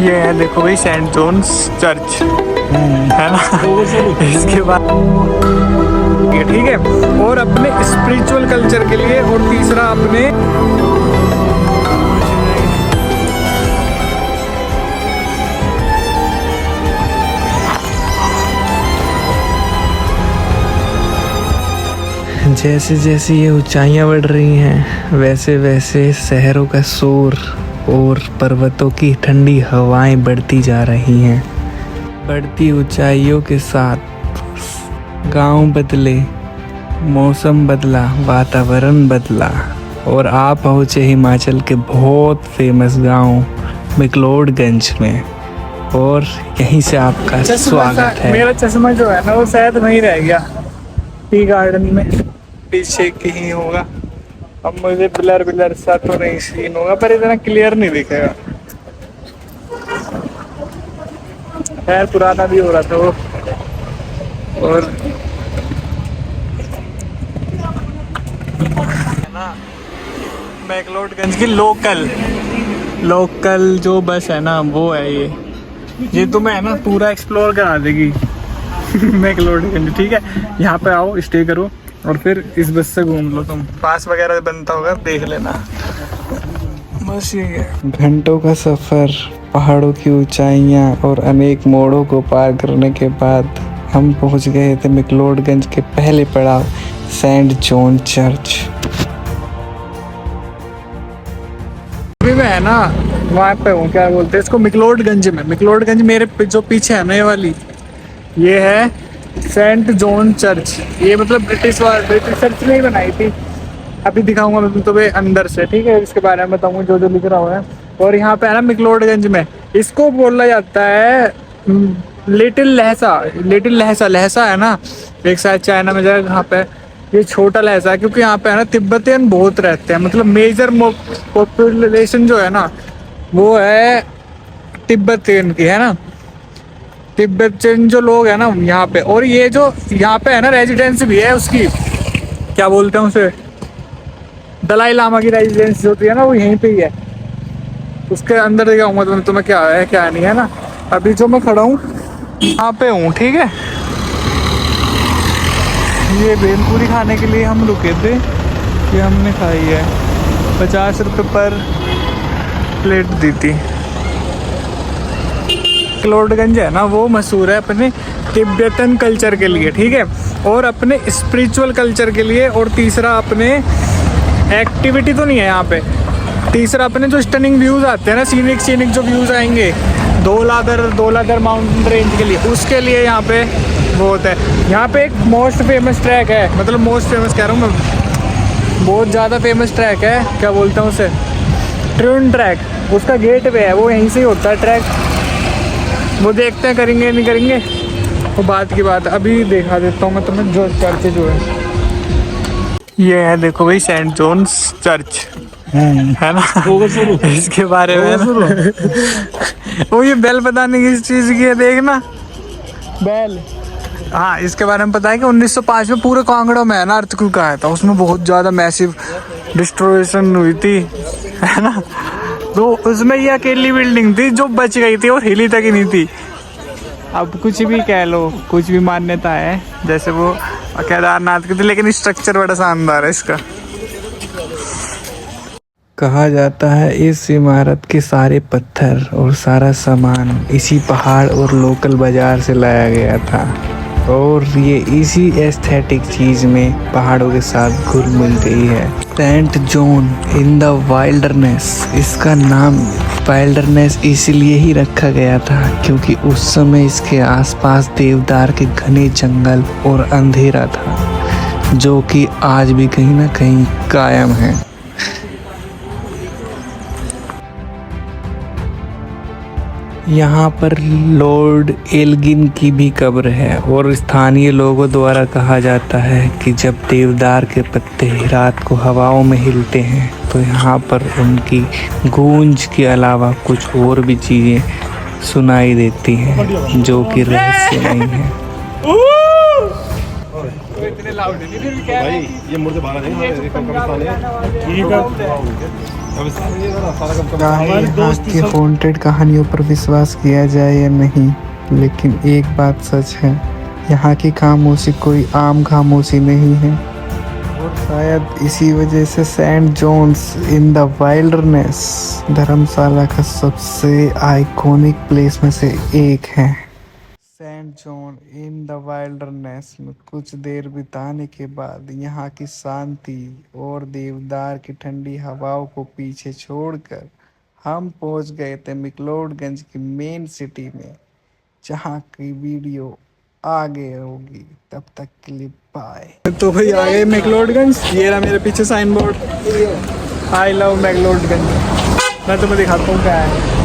ये है देखो भाई सेंट जॉन्स चर्च है ना। इसके बाद ये ठीक है, और अपने स्पिरिचुअल कल्चर के लिए, और तीसरा अपने जैसे जैसे ये ऊंचाइयां बढ़ रही हैं वैसे वैसे शहरों का शोर और पर्वतों की ठंडी हवाएं बढ़ती जा रही हैं। बढ़ती ऊंचाइयों के साथ गांव बदले, मौसम बदला, वातावरण बदला और आप पहुँचे हिमाचल के बहुत फेमस गांव मैक्लोडगंज में, और यहीं से आपका स्वागत है। मेरा चश्मा जो है ना वो शायद वहीं रह गया, टी गार्डन में पीछे कहीं होगा। अब मुझे ब्लर सा तो नहीं सीन होगा, पर इतना क्लियर नहीं दिखेगा। खैर पुराना भी हो रहा था वो। और ना मैक्लोडगंज की लोकल जो बस है ना वो है ये तुम्हें है ना पूरा एक्सप्लोर करा देगी मैक्लोडगंज। ठीक है, यहाँ पे आओ, स्टे करो और फिर इस बस से घूम लो। तुम पास वगैरह बनता होगा देख लेना। बस ये है। घंटों का सफ़र, पहाड़ों की ऊंचाइयाँ और अनेक मोड़ों को पार करने के बाद हम पहुँच गए थे मैक्लोडगंज के पहले पड़ाव सेंट जॉन चर्च। अभी मैं है ना वहाँ पे हूँ, क्या बोलते हैं इसको, मैक्लोडगंज में। मैक्लोडगंज मेरे जो पीछे है ना ये वाली, ये है सेंट जॉन चर्च। ये मतलब ब्रिटिश चर्च ने ही बनाई थी। अभी दिखाऊंगा मैं तुम्हें अंदर से, ठीक है, इसके बारे में बताऊंगा जो जो लिख रहा हुआ है। और यहाँ पे है ना मैक्लोडगंज में इसको बोला जाता है लिटिल लहसा है ना, एक शायद चाइना में जगह यहाँ पे ये छोटा लहसा है, क्योंकि यहाँ पे है ना तिब्बतियन बहुत रहते हैं। मतलब मेजर पॉपुलेशन जो है ना वो है तिब्बतियन की, है ना, तिब्बतियन जो लोग हैं ना यहाँ पे। और ये जो यहाँ पे है ना रेजिडेंस भी है उसकी, क्या बोलते हैं उसे, दलाई लामा की रेजिडेंस जो होती है ना वो यहीं पे ही है। उसके अंदर दिखाऊंगा तुम्हें क्या है क्या नहीं है ना। अभी जो मैं खड़ा हूँ यहाँ पे हूँ, ठीक है। ये भेलपूरी खाने के लिए हम रुके थे, ये हमने खाई है, 50 रुपये पर प्लेट दी थी। मैक्लोडगंज है ना वो मशहूर है अपने तिब्बतन कल्चर के लिए, ठीक है, और अपने स्पिरिचुअल कल्चर के लिए, और तीसरा अपने एक्टिविटी तो नहीं है यहाँ पे, तीसरा अपने जो स्टनिंग व्यूज़ आते हैं ना, सीनिक जो व्यूज़ आएंगे धौलाधर माउंटेन रेंज के लिए, उसके लिए यहाँ पे वो होता है। यहाँ पे एक मोस्ट फेमस ट्रैक है, मतलब मोस्ट फेमस कह रहा हूँ मैं, बहुत ज़्यादा फेमस ट्रैक है, क्या बोलते हैं उसे, ट्रिन ट्रैक, उसका गेट पे है, वो यहीं से ही होता है ट्रैक। वो देखते हैं करेंगे नहीं करेंगे वो बात की बात। अभी दिखा देता हूँ मैं तुम्हें जो चर्च जो है। ये है देखो भाई सेंट जॉन्स चर्च है ना। इसके बारे में वो ये बेल बताने की इस चीज़ की है, देखना बेल। हाँ, इसके बारे में पता है कि 1905 में पूरे कांगड़ों में है ना अर्थक्वेक आया था, उसमें बहुत ज़्यादा मैसिव डिस्ट्रॉयशन हुई थी, है ना। तो उसमें ये अकेली बिल्डिंग थी जो बच गई थी और हिली तक ही नहीं थी। अब कुछ भी कह लो, कुछ भी मान्यता है, जैसे वो केदारनाथ की थी, लेकिन स्ट्रक्चर बड़ा शानदार है इसका। कहा जाता है इस इमारत के सारे पत्थर और सारा सामान इसी पहाड़ और लोकल बाजार से लाया गया था, और ये इसी एस्थेटिक चीज़ में पहाड़ों के साथ घुल मिल गई है। Saint John in the Wilderness, इसका नाम वाइल्डरनेस इसलिए ही रखा गया था क्योंकि उस समय इसके आसपास देवदार के घने जंगल और अंधेरा था, जो कि आज भी कहीं ना कहीं कायम है। यहाँ पर लॉर्ड एल्गिन की भी कब्र है, और स्थानीय लोगों द्वारा कहा जाता है कि जब देवदार के पत्ते रात को हवाओं में हिलते हैं तो यहाँ पर उनकी गूंज के अलावा कुछ और भी चीज़ें सुनाई देती हैं जो कि रहस्य नहीं है। भाई ये मुर्दे बाहर चाहे यहाँ की हॉन्टेड कहानियों पर विश्वास किया जाए या नहीं, लेकिन एक बात सच है, यहाँ की खामोशी कोई आम खामोशी नहीं है। और शायद इसी वजह से Saint John's in the wilderness Dharamshala का सबसे आइकॉनिक प्लेस में से एक है। Saint John in the wilderness में कुछ देर बिताने के बाद यहाँ की शांति और देवदार की ठंडी हवाओं को पीछे छोड़कर हम पहुँच गए थे मिक्लोडगंज की मेन सिटी में, जहाँ की वीडियो आगे होगी। तब तक के लिए बाय। तो भाई आ गए मैक्लोडगंज, ये रहा मेरे पीछे sign board, I love McLeodganj. मैं तुम्हें दिखाता हूँ क्या है।